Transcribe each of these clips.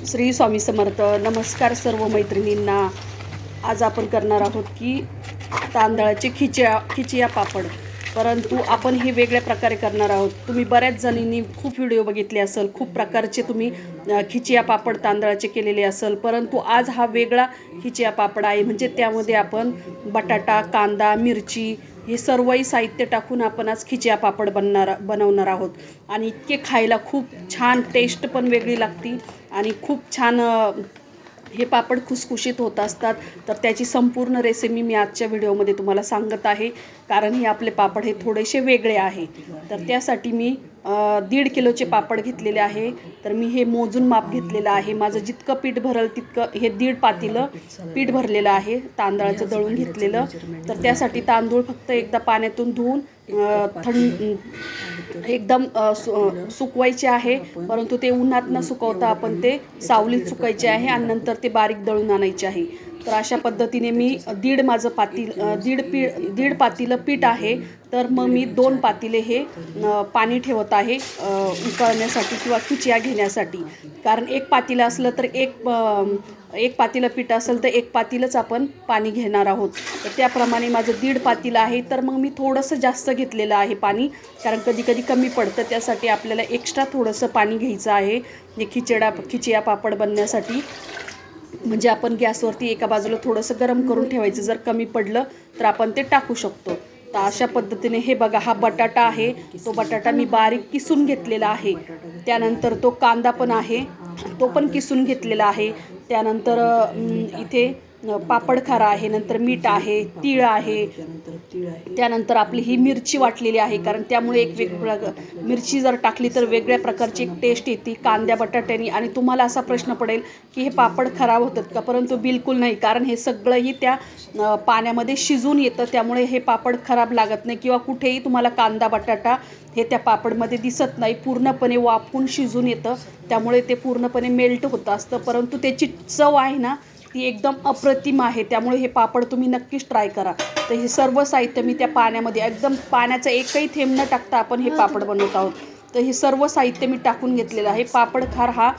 श्री स्वामी समर्थ. नमस्कार सर्व मैत्रिणींना. आज आपण करणार आहोत की तांदळाचे खिचिया पापड, परंतु आपण हे वेगळ्या प्रकारे करणार आहोत. तुम्ही बऱ्याच जणींनी खूप व्हिडिओ बघितले असेल, खूप प्रकारचे तुम्ही खिचिया पापड तांदळाचे केलेले असेल, परंतु आज हा वेगळा खिचिया पापड आहे. म्हणजे त्यामध्ये आपण बटाटा, कांदा, मिरची हे सर्वही साहित्य टाकून आपण आज खिचिया पापड बनवणार आहोत. आणि इतके खायला खूप छान, टेस्ट पण वेगळी लागते आणि खूप छान हे पापड खुसखुशीत होत असतात. तर त्याची संपूर्ण रेसिपी मी आजच्या व्हिडिओमध्ये तुम्हाला सांगत आहे, कारण हे आपले पापड हे थोडेसे वेगळे आहे. तर त्यासाठी मी 1.5 किलोचे पापड घेतलेले आहे. तर मी हे मोजून माप घेतलेलं आहे. माझं जितकं पीठ भरल तितकं हे 1.5 पातेलं पीठ भरलेलं आहे, तांदळाचं दळून घेतलेलं. तर त्यासाठी तांदूळ फक्त एकदा पाण्यातून धुवून एकदम सुकवायचे आहे, परंतु ते उन्हात न सुकवता आपण ते सावलीत सुकायचे आहे आणि नंतर ते बारीक दळून आणायचे आहे. तर अशा पद्धतीने मी दीड पातेलं पीठ आहे. तर मग मी 2 पातेले हे पाणी ठेवत आहे उकळण्यासाठी किंवा खिचिया घेण्यासाठी. कारण एक पातेलं असलं तर एक पातेलं पीठ असेल तर एक पातेलंच आपण पाणी घेणार आहोत. तर त्याप्रमाणे माझं 1.5 पातेलं आहे. तर मग मी थोडंसं जास्त घेतलेलं आहे पाणी, कारण कधी कधी कमी पडतं. त्यासाठी आपल्याला एक्स्ट्रा थोडंसं पाणी घ्यायचं आहे हे खिचिया पापड बनण्यासाठी. म्हणजे आपण गॅसवरती एका बाजूला थोडंसं गरम करून ठेवायचं, जर कमी पडलं तर आपण ते टाकू शकतो. तर अशा पद्धतीने हे बघा, हा बटाटा आहे, तो बटाटा मी बारीक किसून घेतलेला आहे. त्यानंतर तो कांदा पण आहे, तो पण किसून घेतलेला आहे. त्यानंतर इथे पापड खारा आहे, नंतर मीठ आहे, तीळ आहे, त्यानंतर आपली ही मिरची वाटलेली आहे, कारण त्यामुळे एक वेगवेगळ्या मिरची जर टाकली तर वेगळ्या प्रकारची एक टेस्ट येते कांद्या बटाट्यानी. आणि तुम्हाला असा प्रश्न पडेल की हे पापड खराब होतात का, परंतु बिलकुल नाही, कारण हे सगळंही त्या पाण्यामध्ये शिजून येतं. त्यामुळे हे पापड खराब लागत नाही किंवा कुठेही तुम्हाला कांदा बटाटा हे त्या पापडमध्ये दिसत नाही. पूर्णपणे वाफून शिजून येतं, त्यामुळे ते पूर्णपणे मेल्ट होतं असतं. परंतु त्याची चव आहे ना, ती एकदम अप्रतिम आहे. त्यामुळे हे पापड तुम्ही नक्कीच ट्राय करा. तर हे सर्व साहित्य मी त्या पाण्यामध्ये, एकदम पाण्याचा एकही थेंब न टाकता आपण हे पापड बनवत आहोत. तर हे सर्व साहित्य मी टाकून घेतलेलं आहे. पापड खार हा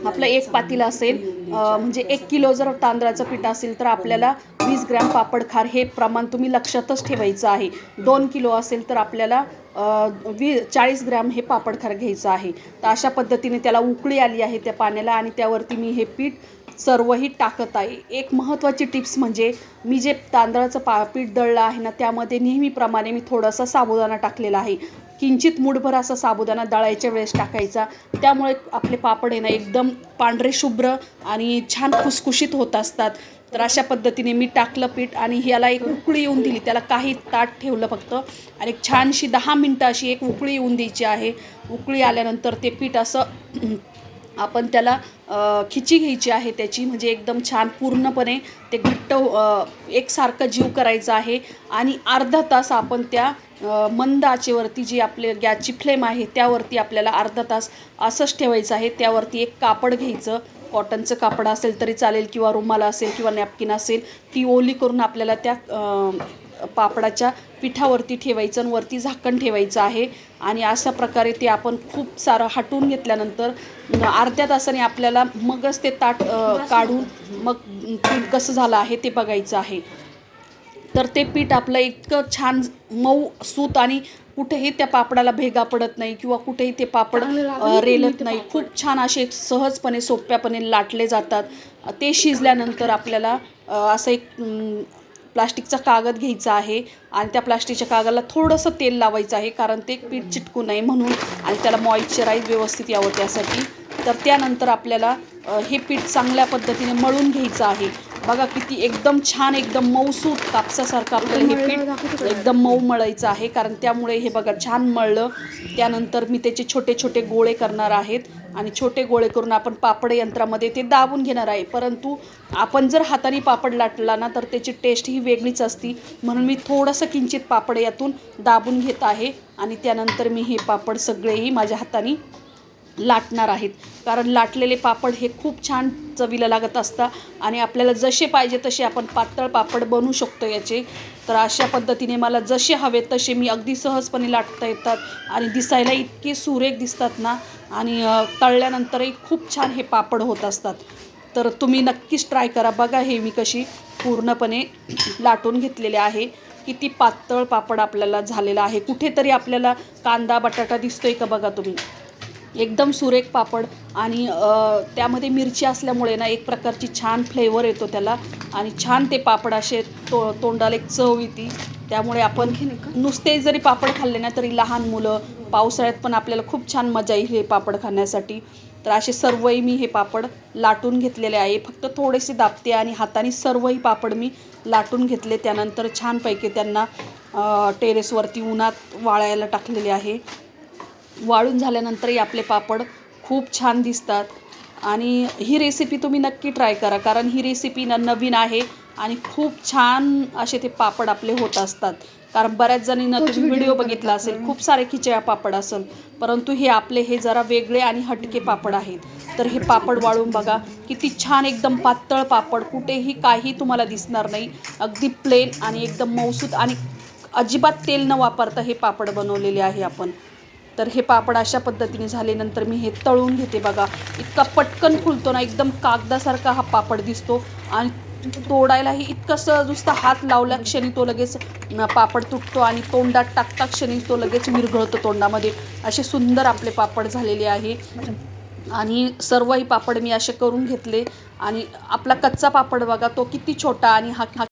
आपलं एक पातेलं असेल, म्हणजे 1 किलो जर तांदळाचं पीठ असेल तर आपल्याला 20 ग्रॅम पापड खार हे प्रमाण तुम्ही लक्षातच ठेवायचं आहे. 2 किलो असेल तर आपल्याला 40 ग्रॅम हे पापड खार घ्यायचं आहे. तर अशा पद्धतीने त्याला उकळी आली आहे त्या पाण्याला, आणि त्यावरती मी हे पीठ सर्वही टाकत आहे. एक महत्त्वाची टिप्स म्हणजे, मी जे तांदळाचं पीठ दळलं आहे ना, त्यामध्ये नेहमीप्रमाणे मी थोडासा साबुदाणा टाकलेला आहे. किंचित मूठभर असा साबुदाणा दळायच्या वेळेस टाकायचा. त्यामुळे आपले पापड आहे ना एकदम पांढरे शुभ्र आणि छान खुसखुशीत होत असतात. तर अशा पद्धतीने मी टाकलं पीठ आणि ह्याला एक उकळी येऊन दिली. त्याला काही ताट ठेवलं फक्त, आणि एक छानशी 10 मिनटं अशी एक उकळी येऊन द्यायची आहे. उकळी आल्यानंतर ते पीठ असं आपण त्याला खिची घ्यायची आहे त्याची, म्हणजे एकदम छान पूर्णपणे ते घट्ट एकसारखं जीव करायचं आहे. आणि अर्धा तास आपण त्या मंद आचेवरती, जी आपले गॅसची फ्लेम आहे त्यावरती आपल्याला अर्धा तास असंच ठेवायचं आहे. त्यावरती एक कापड घ्यायचं, कॉटनचं कापड असेल तरी चालेल किंवा रुमाल असेल किंवा नॅपकिन असेल, ती ओली करून आपल्याला त्या पापडाच्या पिठावरती ठेवायचं आणि वरती झाकण ठेवायचं आहे. आणि अशा प्रकारे ते आपण खूप सारं हटवून घेतल्यानंतर अर्ध्या तासाने आपल्याला मगच ते ताट काढून मग पीठ कसं झालं आहे ते बघायचं आहे. तर ते पीठ आपलं इतकं छान मऊ सूत, आणि कुठेही त्या पापडाला भेगा पडत नाही किंवा कुठेही ते पापड रेलत नाही. खूप छान असे सहजपणे सोप्यापणे लाटले जातात. ते शिजल्यानंतर आपल्याला असं एक प्लास्टिकचा कागद घ्यायचा आहे, आणि त्या प्लास्टिकच्या कागदाला थोडंसं तेल लावायचं आहे, कारण ते पीठ चिटकू नये म्हणून, आणि त्याला मॉइश्चराईज व्यवस्थित यावं त्यासाठी. तर त्यानंतर आपल्याला हे पीठ चांगल्या पद्धतीने मळून घ्यायचं आहे. बघा किती एकदम छान, एकदम मऊसूत कापसासारखं आपल्याला हे पीठ एकदम मऊ मळायचं आहे, कारण त्यामुळे हे बघा छान मळलं. त्यानंतर मी त्याचे छोटे छोटे गोळे करणार आहेत, आणि छोटे गोळे करून आपण पापड यंत्रामध्ये ते दाबून घेणार आहे. परंतु आपण जर हाताने पापड लाटला ना तर त्याची टेस्ट ही वेगळीच असती. म्हणून मी थोडंसं किंचित पापड यातून दाबून घेत आहे, आणि त्यानंतर मी हे पापड सगळेही माझ्या हाताने लाटणार आहेत, कारण लाटलेले पापड हे खूप छान चवीला लागत असतात आणि आपल्याला जसे पाहिजे तसे आपण पातळ पापड बनवू शकतो याचे. तर अशा पद्धतीने मला जसे हवे तसे मी अगदी सहजपणे लाटता येतात आणि दिसायला इतके सुरेख दिसतात ना, आणि तळल्यानंतरही खूप छान हे पापड होत असतात. तर तुम्ही नक्कीच ट्राय करा. बघा हे मी कशी पूर्णपणे लाटून घेतलेले आहे. किती पातळ पापड आपल्याला झालेला आहे. कुठेतरी आपल्याला कांदा बटाटा दिसतोय का बघा तुम्ही. एकदम सुरेख पापड आणि त्यामध्ये मिरची असल्यामुळे ना एक प्रकारची छान फ्लेवर येतो त्याला आणि छान ते पापड असे तोंडाला एक चव येते. त्यामुळे आपण नुसते जरी पापड खाल्ले ना तरी लहान मुलं पावसाळ्यात पण आपल्याला खूप छान मजा येईल हे पापड खाण्यासाठी. तर असे सर्वही मी हे पापड लाटून घेतलेले आहे. फक्त थोडेसे दाबते आणि हाताने सर्वही पापड मी लाटून घेतले. त्यानंतर छानपैकी त्यांना टेरेसवरती उन्हात वाळायला टाकलेले आहे. वाळून झाल्यानंतरही आपले पापड खूप छान दिसतात आणि ही रेसिपी तुम्ही नक्की ट्राय करा, कारण ही रेसिपी नवीन आहे आणि खूप छान असे ते पापड आपले होत असतात. कारण बऱ्याच जणींना तुम्ही व्हिडिओ बघितला असेल, खूप सारे खिचड्या पापड असेल, परंतु हे आपले हे जरा वेगळे आणि हटके पापड आहेत. तर हे पापड वाळून बघा किती छान एकदम पातळ पापड, कुठेही काही तुम्हाला दिसणार नाही, अगदी प्लेन आणि एकदम मऊसूत आणि अजिबात तेल न वापरता हे पापड बनवलेले आहे आपण. तर हे पापड अशा पद्धतीने झाल्यानंतर मी हे तळून घेते. बघा इतका पटकन फुलतो ना, एकदम कागदासारखा हा पापड दिसतो आणि तोडायलाही इतकं सहज, नुसता हात लावल्या क्षणी तो लगेच पापड तुटतो आणि तोंडात टाकता क्षणी तो लगेच विरघळतो तोंडामध्ये. असे सुंदर आपले पापड झालेले आहे आणि सर्वही पापड मी असे करून घेतले. आणि आपला कच्चा पापड बघा तो किती छोटा आणि हा